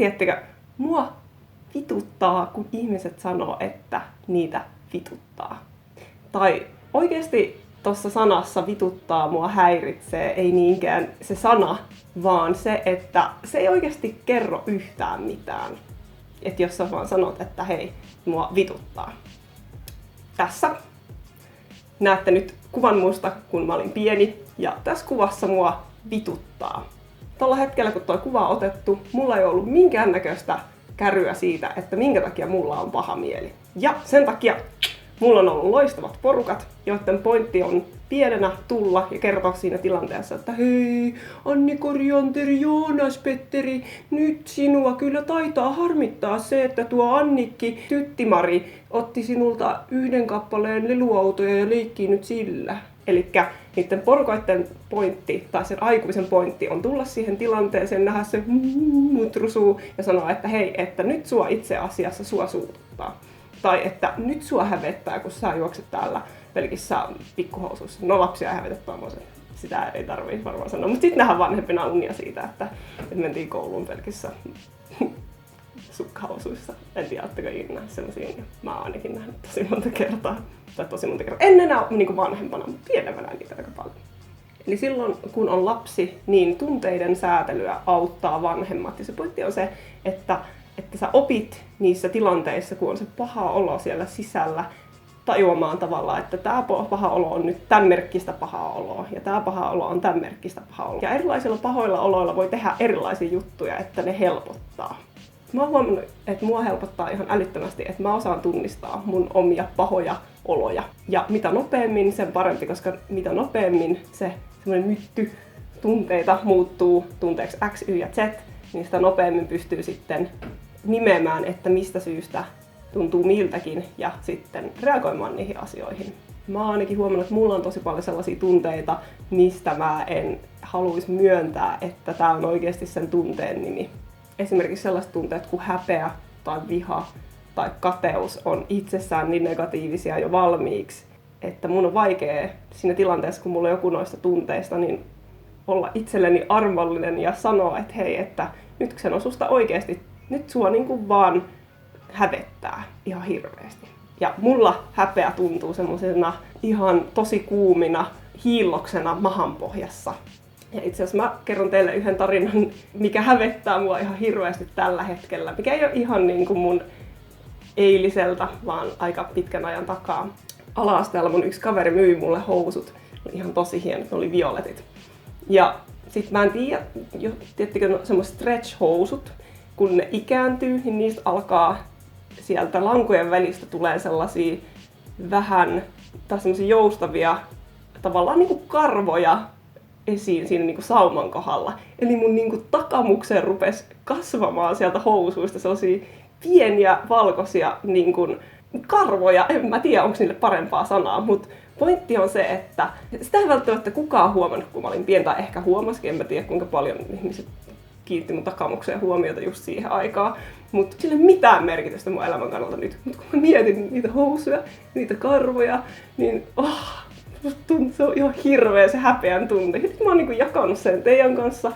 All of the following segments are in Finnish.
tiedättekö, mua vituttaa, kun ihmiset sanoo, että niitä vituttaa. Tai oikeasti tuossa sanassa vituttaa mua häiritsee, ei niinkään se sana, vaan se, että se ei oikeasti kerro yhtään mitään. Että jos sä vaan sanot, että hei, mua vituttaa. Tässä näette nyt kuvan musta, kun mä olin pieni, ja tässä kuvassa mua vituttaa. Tällä hetkellä, kun tuo kuva on otettu, mulla ei ollut minkäännäköistä käryä siitä, että minkä takia mulla on paha mieli. Ja sen takia mulla on ollut loistavat porukat, joiden pointti on pienenä tulla ja kertoa siinä tilanteessa, että hei, Anni Korianteri, Joonas Petteri, nyt sinua kyllä taitaa harmittaa se, että tuo Annikki Tyttimari otti sinulta yhden kappaleen leluautoja ja leikkii nyt sillä. Elikkä niiden porukoiden pointti, tai sen aikuisen pointti on tulla siihen tilanteeseen, nähdä se mutrusuu ja sanoa, että hei, että nyt sua itse asiassa sua suututtaa. Tai että nyt sua hävettää, kun sä juokset täällä pelkissä pikkuhousuissa. No lapsia hävetetään, sitä ei tarvitse varmaan sanoa. Mutta sitten nähdään vanhempina unia siitä, että mentiin kouluun pelkissä sukkahousuissa. En tiedä, oletteko ikinä sellaisia. Mä oon ainakin nähnyt tosi monta kertaa. Tai tosi monta kertaa. En enää niin vanhempana, mutta pienemmänä niitä aika paljon. Eli silloin, kun on lapsi, niin tunteiden säätelyä auttaa vanhemmat. Ja se pointti on se, että sä opit niissä tilanteissa, kun on se paha olo siellä sisällä, tajuamaan tavallaan, että tämä paha olo on nyt tämän merkkistä pahaa oloa ja tämä paha olo on tämän merkkistä pahaa oloa. Ja erilaisilla pahoilla oloilla voi tehdä erilaisia juttuja, että ne helpottaa. Mä oon huomannut, että mua helpottaa ihan älyttömästi, että mä osaan tunnistaa mun omia pahoja oloja. Ja mitä nopeammin, sen parempi, koska mitä nopeammin se semmoinen mytty tunteita muuttuu tunteeksi X, Y ja Z, niin sitä nopeammin pystyy sitten nimeämään, että mistä syystä tuntuu miltäkin ja sitten reagoimaan niihin asioihin. Mä oon ainakin huomannut, että mulla on tosi paljon sellaisia tunteita, mistä mä en haluaisi myöntää, että tää on oikeasti sen tunteen nimi. Esimerkiksi sellaiset tunteet kuin häpeä tai viha tai kateus on itsessään niin negatiivisia jo valmiiksi, että mun on vaikea siinä tilanteessa, kun mulla on joku noista tunteista, niin olla itselleni armollinen ja sanoa, että hei, että nyt se on susta oikeasti, nyt sua niin kuin vaan hävettää ihan hirveästi. Ja mulla häpeä tuntuu semmosena ihan tosi kuumina hiilloksena mahanpohjassa. Ja itse asiassa mä kerron teille yhden tarinan, mikä hävettää mua ihan hirveästi tällä hetkellä, mikä ei ole ihan niin kuin mun eiliseltä, vaan aika pitkän ajan takaa. Ala-asteella mun yksi kaveri myi mulle housut. Ne oli ihan tosi hienot, ne oli violetit. Ja sit mä en tiedä, tiedättekö semmoiset stretch-housut, kun ne ikääntyy, niin niistä alkaa sieltä lankojen välistä tulee sellaisia vähän tai semmoisia joustavia tavallaan niin kuin karvoja esiin siinä niin kuin sauman kohdalla. Eli mun niin kuin takamukseen rupesi kasvamaan sieltä housuista sellaisia pieniä valkoisia niin kuin karvoja. En mä tiedä, onko niille parempaa sanaa, mutta pointti on se, että sitä ei välttämättä kukaan huomannut, kun mä olin pieni, tai ehkä huomasikin, en mä tiedä kuinka paljon ihmiset kiinnitti mun takamukseen huomiota just siihen aikaan. Mutta sillä ei mitään merkitystä mun elämän kannalta nyt. Mutta kun mä mietin niitä housuja, niitä karvoja, niin se on ihan hirveä se häpeän tunne. Nyt mä oon niinku jakanut sen teidän kanssa.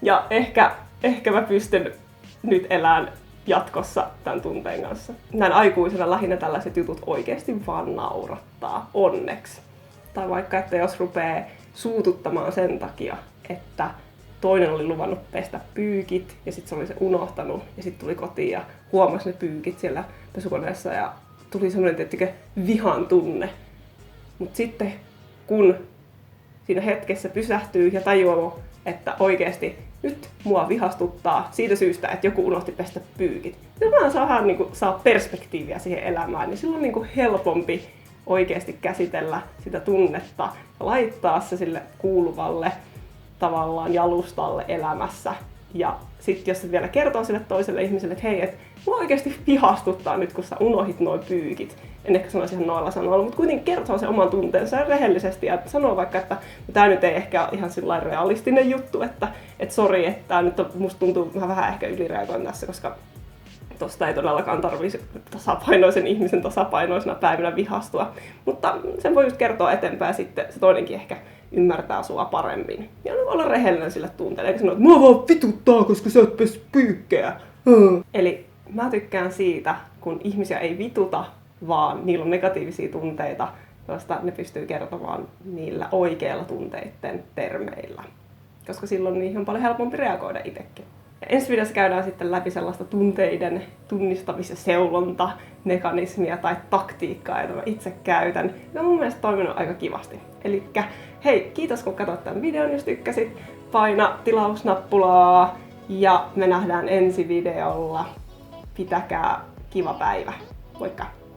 Ja ehkä mä pystyn nyt elämään jatkossa tämän tunteen kanssa. Näin aikuisena lähinnä tällaiset jutut oikeasti vaan naurattaa, onneksi. Tai vaikka, että jos rupeaa suututtamaan sen takia, että toinen oli luvannut pestä pyykit ja sitten se oli se unohtanut ja sitten tuli kotiin ja huomasi ne pyykit siellä pesukoneessa ja tuli semmoinen tiettikö vihan tunne. Mutta sitten kun siinä hetkessä pysähtyy ja tajuaa, että oikeasti nyt mua vihastuttaa siitä syystä, että joku unohti pestä pyykit. Ja mä saa perspektiiviä siihen elämään, niin silloin on niin helpompi oikeasti käsitellä sitä tunnetta ja laittaa se sille kuuluvalle tavallaan jalustalle elämässä. Ja sitten jos se vielä kertoo sille toiselle ihmiselle, että hei, mua oikeasti vihastuttaa nyt, kun sä unohit noi pyykit. En ehkä sanoisi ihan noilla sanoilla, mutta kuitenkin kertoo sen oman tunteensa rehellisesti ja sanoo vaikka, että tämä nyt ei ehkä ole ihan sillä realistinen juttu, että sori, että nyt musta tuntuu vähän ehkä ylireagoin tässä, koska tosta ei todellakaan tarvitse tasapainoisen ihmisen tasapainoisena päivinä vihastua. Mutta sen voi just kertoa eteenpäin sitten se toinenkin ehkä ymmärtää sua paremmin. Ja voi olla rehellinen sille tunteelle, eikä sanoa, että mua vaan vituttaa, koska sä et pes pyykkejä. Eli mä tykkään siitä, kun ihmisiä ei vituta, vaan niillä on negatiivisia tunteita, joista ne pystyy kertomaan niillä oikeilla tunteiden termeillä. Koska silloin niihin on paljon helpompi reagoida itsekin. Ja ensi videossa käydään sitten läpi sellaista tunteiden tunnistamis- ja seulontamekanismia tai taktiikkaa, jota mä itse käytän. Ja on mun mielestä toiminut aika kivasti. Elikkä hei, kiitos kun katsoit tämän videon, jos tykkäsit. Paina tilausnappulaa ja me nähdään ensi videolla. Pitäkää kiva päivä. Moikka!